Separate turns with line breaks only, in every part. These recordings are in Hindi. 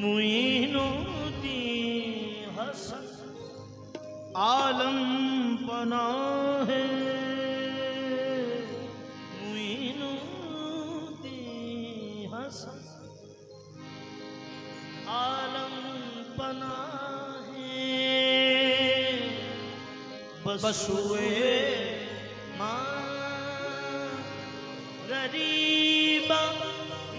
मुईनुद्दीन हसन आलम पनाह है, मुईनुद्दीन हसन आलम पनाह है। बसुए माँ गरीबा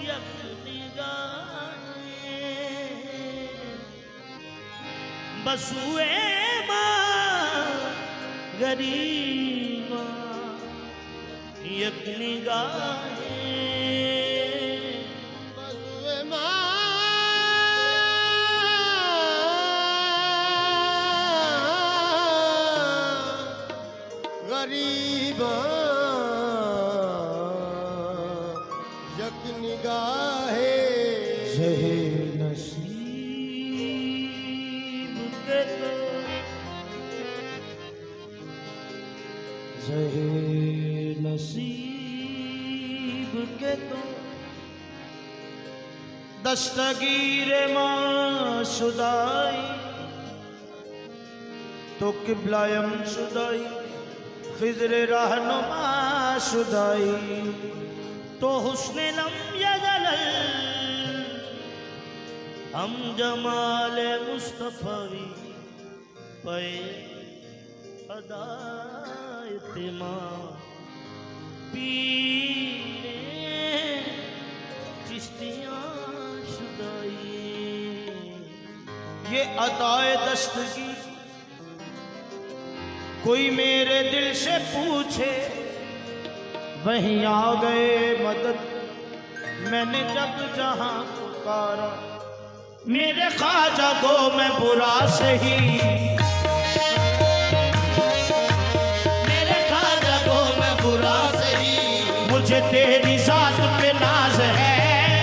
यक निगाहे, बसुए माँ गरीबा यक निगाहे,
बसुए माँ गरीबा यक निगाहे।
जहे नसीब के तो, जहे नसीब के तो दस्तगीर माँ शुदाई, तो किबलायम शुदाई खिज़्र रहनुमा शुदाई, तो हुस्ने लम यज़लल हम जमाल मुस्तफ़ावी पे अदायतिमा पीरे चिश्तियाँ शुदाई। ये अताए दस्तगीर कोई मेरे दिल से पूछे, वहीं आ गए मदद। मैंने जब जहां पुकारा, मेरे ख्वाजा को मैं बुरा सही, मेरे ख्वाजा को मैं बुरा सही, मुझे तेरी जात पे नाज है।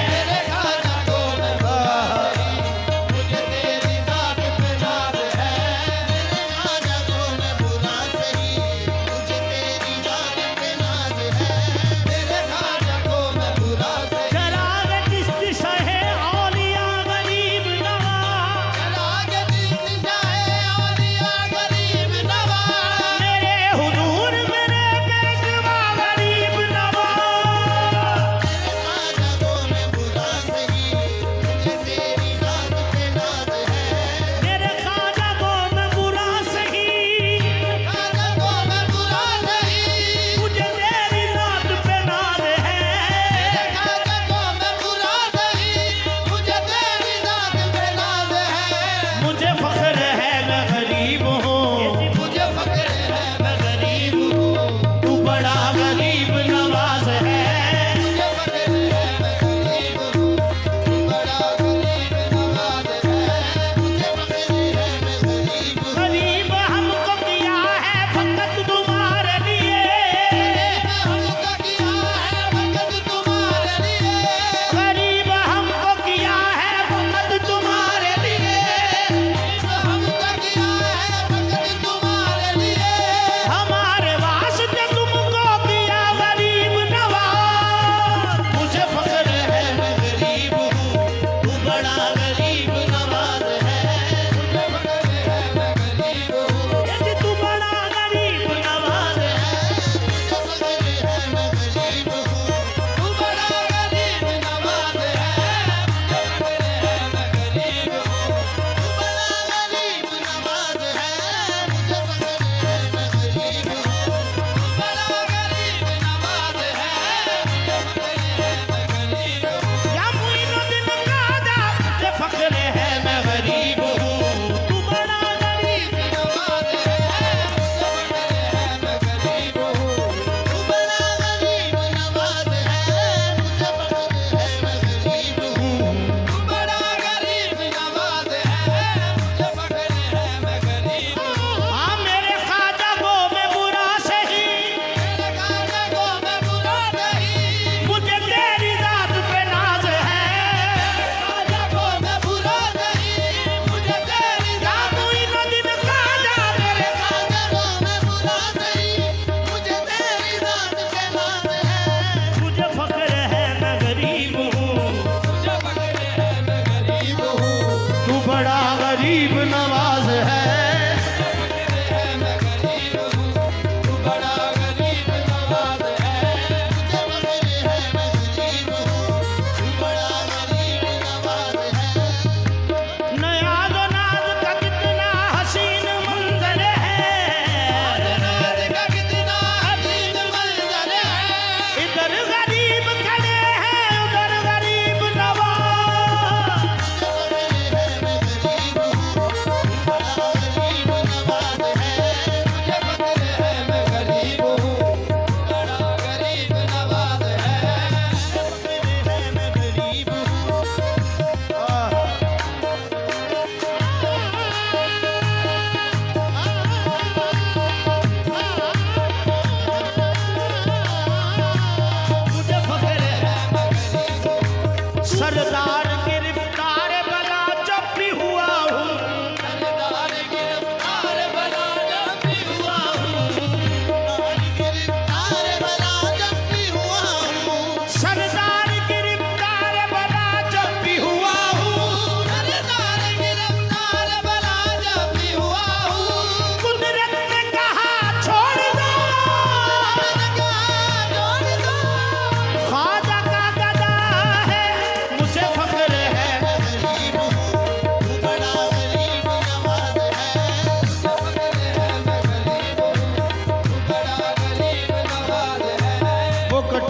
मेरे ख्वाजा को मैं बुरा सही, मुझे तेरी जात पे नाज है। मेरे ख्वाजा को मैं बुरा सही, मुझे तेरी जात पे नाज है। मेरे ख्वाजा को मैं बुरा सही,
चराग चिश्ती शहे औलिया गरीब नवाज,
चराग चिश्ती शहे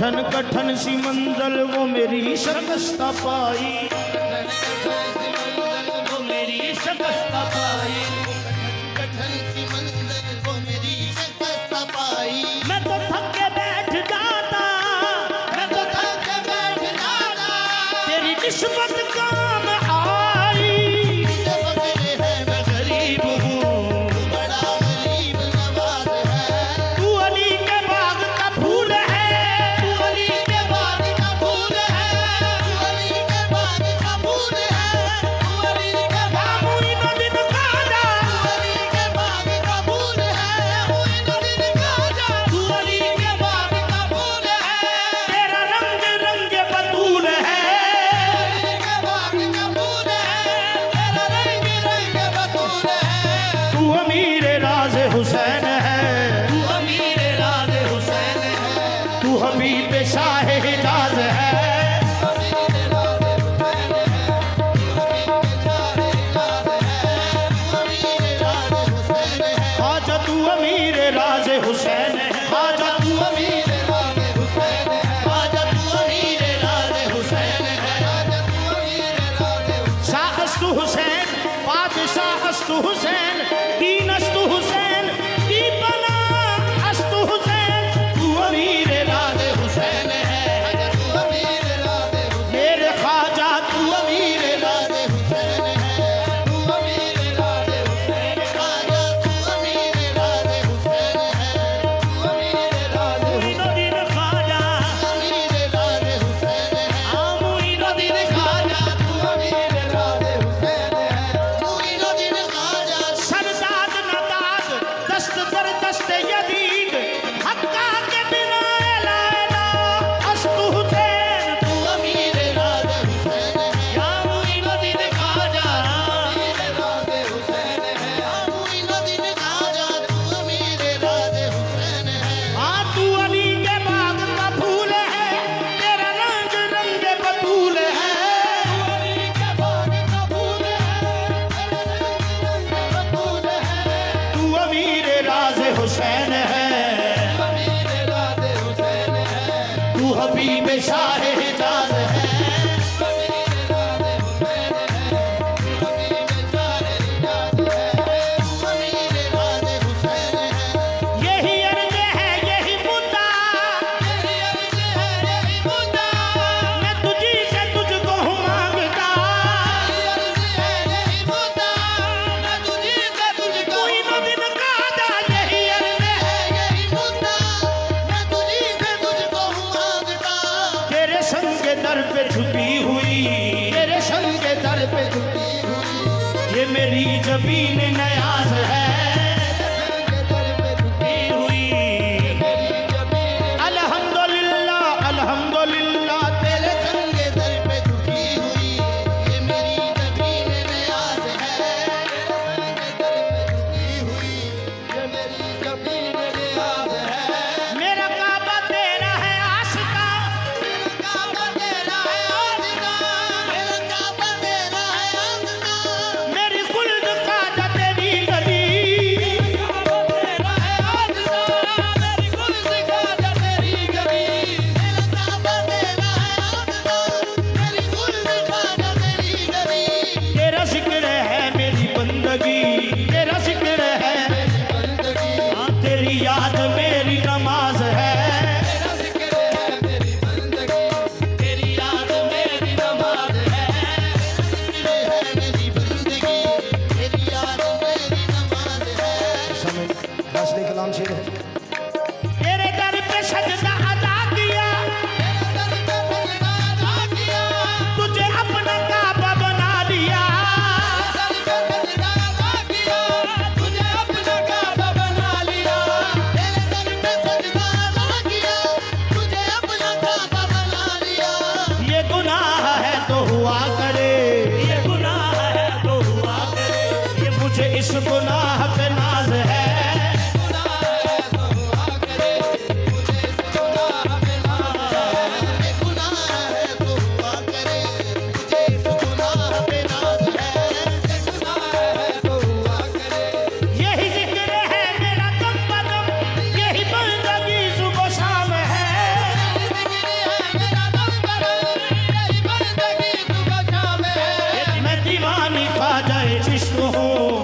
कठिन कठिन सी मंजिल वो मेरी शिकस्त पाई, वो मेरी शिकस्त पाई।
कठिन सी मंजिल वो मेरी शिकस्त पाई।
मैं तो थक के बैठ जाता,
मैं तो थक के बैठ जाता,
तेरी निस्बत काम आई।
मुझे फक्र है मैं
गरीब हूँ,
तू बड़ा गरीब नवाज है।
तू अली के बाग का फूल है,
तू अली के बाग का फूल है, तू अली के बाग का फूल है, तू अली के बाग
मोइनुद्दीन ख्वाजा,
तू अली के बाग का फूल है, मोइनुद्दीन ख्वाजा, तू अली के बाग का फूल है।
तेरा रंग रंग बतूल है,
अली के बाग का फूल है, तेरा रंग रंग बतूल है।
तू अमीर राज हुसैन है,
तू अमीर राज हुसैन है,
तू हबीब शाह हिजाज है।
अमीर राज हुसैन है, तू अमीर शाह हिजाज है, तू अमीर राज हुसैन है।
ख्वाजा तू अमीर राज हुसैन है, ख्वाजा
तू अमीर राज हुसैन है, आजा तू अमीर राज हुसैन है, आजा तू अमीर राज हुसैन।
शाहस्तु हुसैन, बादशाहस्तु हुसैन, दीनस्तु हुसैन, दीपना अस्तु हुसैन। तू अमीर राज हुसैन है,
आजा तू अमीर राज हुसैन।
मेरे ख्वाजा तू
अमीर राज हुसैन है, तू अमीर राज हुसैन। आजा तू अमीर राज हुसैन है, तू अमीर राज हुसैन।
मोइनुद्दीन ख्वाजा,
अमीर राज हुसैन है,
मोइनुद्दीन
ख्वाजा तू अमीर राज हुसैन है, मोइनुद्दीन ख्वाजा।
सरदाद नदाद दस्त दर दस्त यदीद, हक्का के बिना ला ला अस्तु हुसैन।
तू अमीर राज हुसैन है,
या मोइनुद्दीन ख्वाजा,
अमीर राज हुसैन है, मोइनुद्दीन ख्वाजा तू अमीर राज हुसैन है।
हाँ तू अली के बाग का फूल है, तेरा रंग रंग बतूल है।
अली के बाग का फूल है, तेरा रंग रंग बतूल है।
तू अमीर राज हुसैन है,
अमीर राज हुसैन है,
तू हबीब शाह हिजाज है।
अमीर राज हुसैन है, तू अमीर शाह हिजाज है, तू अमीर राज हुसैन है।
यही अर्ज है यही मुद्दा,
यही अर्ज है यही मुद्दा,
मैं तुझी से तुझको हूँ मांगता।
यही अर्ज है यही मुद्दा, मैं तुझी से तुझको
मोइनुद्दीन ख्वाजा, यही अर्ज है
यही मुद्दा, मैं तुझी से तुझको हूँ मांगता।
तेरे संग दर पे छुपी हुई, तेरे संग दर पे छुपी
हुई
ये मेरी जबीन नयाज है।
के दर पे झुकी
हुई
मेरी जमीन,
अल्हम्दुलिल्लाह अल्हम्दुलिल्लाह
तेरे संग दर पे झुकी हुई ये मेरी जमीन नियाज है। तेरे संग दर पे झुकी हुई ये मेरी जमीन नियाज है।
मेरा काबा तेरा है आशिका,
मेरा काबा तेरा है आशिका, मेरा काबा तेरा है आशिका,
मेरी खुल्द ख्वाजा तेरी गली।
काबा तेरा है आशिका, मेरी कुर्सी ख्वाजा तेरी गली। मेरा काबा तेरा है आशिका, मेरी कुर्सी ख्वाजा तेरी गली।
तेरा जिक्र है मेरी बंदगी, तेरा जिक्र है
बंदगी
हाँ तेरी याद मेरी नमाज है।
तेरा जिक्र है मेरी बंदगी, तेरी याद मेरी नमाज है। जिक्र है मेरी बंदगी, तेरी याद मेरी नमाज है।
हसने कलाम शेर है।
तेरे दर पे सजदा अदा किया,
तेरे दर पे सजदा अदा किया,
तुझे अपना काबा बना लिया।
दर पे सजदा अदा किया, तुझे अपना काबा बना लिया। तेरे दर पे सजदा अदा किया, तुझे अपना काबा बना लिया।
ये गुनाह है तो हुआ करे, ये गुनाह है तो हुआ करे, ये मुझे इस गुनाह पे नाज है।
गुनाह है तो हुआ करे, मुझे इस गुनाह पे नाज है। ये गुनाह है तो हुआ करे, मुझे इस गुनाह पे नाज है। ये गुनाह है तो हुआ करे,
यही जिक्र है मेरा कम बदम, यही बंदगी सुबह शाम है।
जिक्र
ख्वाजा इश्क हूँ